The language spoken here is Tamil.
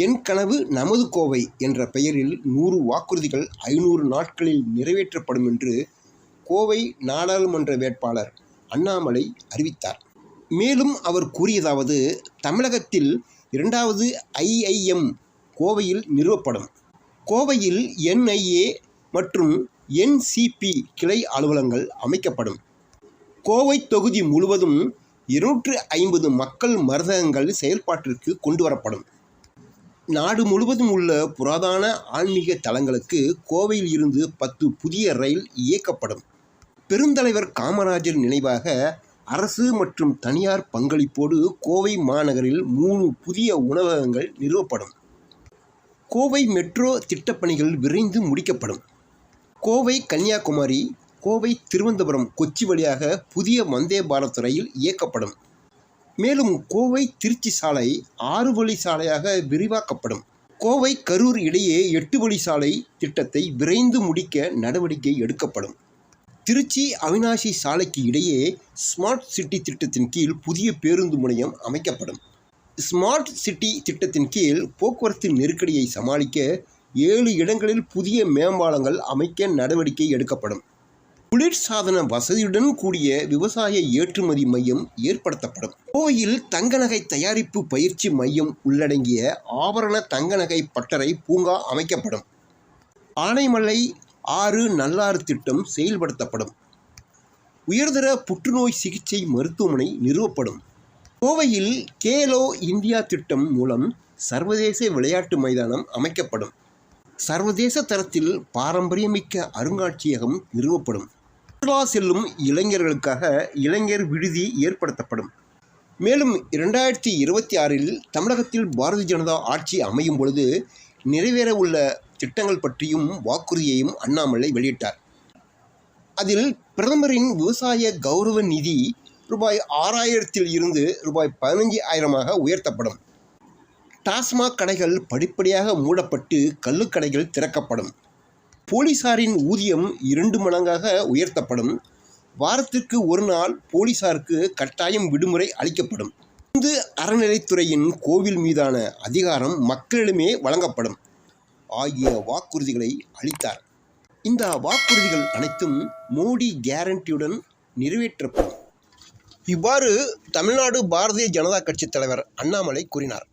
என் கனவு நமது கோவை என்ற பெயரில் 100 வாக்குறுதிகள் 500 நாட்களில் நிறைவேற்றப்படும் என்று கோவை நாடாளுமன்ற வேட்பாளர் அண்ணாமலை அறிவித்தார். மேலும் அவர் கூறியதாவது, தமிழகத்தில் 2வது IIM கோவையில் நிறுவப்படும். கோவையில் NIA மற்றும் NCP கிளை அலுவலகங்கள் அமைக்கப்படும். கோவை தொகுதி முழுவதும் 250 மக்கள் மருந்தகங்கள் செயல்பாட்டிற்கு கொண்டு வரப்படும். நாடு முழுவதும் உள்ள புராதன ஆன்மீக தலங்களுக்கு கோவையில் இருந்து 10 புதிய ரயில் இயக்கப்படும். பெருந்தலைவர் காமராஜர் நினைவாக அரசு மற்றும் தனியார் பங்களிப்போடு கோவை மாநகரில் 3 புதிய உணவகங்கள் நிறுவப்படும். கோவை மெட்ரோ திட்டப்பணிகள் விரைந்து முடிக்கப்படும். கோவை கன்னியாகுமரி, கோவை திருவனந்தபுரம், கொச்சி வழியாக புதிய வந்தே பாரத் ரயில் இயக்கப்படும். மேலும் கோவை திருச்சி சாலை 6 வழி சாலையாக விரிவாக்கப்படும். கோவை கரூர் இடையே 8 வழி சாலை திட்டத்தை விரைந்து முடிக்க நடவடிக்கை எடுக்கப்படும். திருச்சி அவிநாசி சாலைக்கு இடையே ஸ்மார்ட் சிட்டி திட்டத்தின் கீழ் புதிய பேருந்து முனையம் அமைக்கப்படும். ஸ்மார்ட் சிட்டி திட்டத்தின் கீழ் போக்குவரத்து நெருக்கடியை சமாளிக்க 7 இடங்களில் புதிய மேம்பாலங்கள் அமைக்க நடவடிக்கை எடுக்கப்படும். குளிர்சாதன வசதியுடன் கூடிய விவசாய ஏற்றுமதி மையம் ஏற்படுத்தப்படும். கோவையில் தங்க நகை தயாரிப்பு பயிற்சி மையம் உள்ளடங்கிய ஆபரண தங்க நகை பட்டறை பூங்கா அமைக்கப்படும். ஆனைமலை 6 நல்லாறு திட்டம் செயல்படுத்தப்படும். உயர்தர புற்றுநோய் சிகிச்சை மருத்துவமனை நிறுவப்படும். கோவையில் கேலோ இந்தியா திட்டம் மூலம் சர்வதேச விளையாட்டு மைதானம் அமைக்கப்படும். சர்வதேச தரத்தில் பாரம்பரியமிக்க அருங்காட்சியகம் நிறுவப்படும். சுற்றுலா செல்லும் இளைஞர்களுக்காக இளைஞர் விடுதி ஏற்படுத்தப்படும். மேலும் 2026இல் தமிழகத்தில் பாரதிய ஜனதா ஆட்சி அமையும் பொழுது நிறைவேற உள்ள திட்டங்கள் பற்றியும் வாக்குறுதியையும் அண்ணாமலை வெளியிட்டார். அதில் பிரதமரின் விவசாய கௌரவ நிதி ₹6000 இருந்து ₹15,000 உயர்த்தப்படும். டாஸ்மாக் கடைகள் படிப்படியாக மூடப்பட்டு கள்ளுக்கடைகள் திறக்கப்படும். போலீசாரின் ஊதியம் 2 மடங்காக உயர்த்தப்படும். வாரத்திற்கு ஒரு நாள் போலீசாருக்கு கட்டாயம் விடுமுறை அளிக்கப்படும். இந்து அறநிலைத்துறையின் கோவில் மீதான அதிகாரம் மக்களிடமே வழங்கப்படும் ஆகிய வாக்குறுதிகளை அளித்தார். இந்த வாக்குறுதிகள் அனைத்தும் மோடி கேரண்டியுடன் நிறைவேற்றப்படும். இவ்வாறு தமிழ்நாடு பாரதிய ஜனதா கட்சி தலைவர் அண்ணாமலை கூறினார்.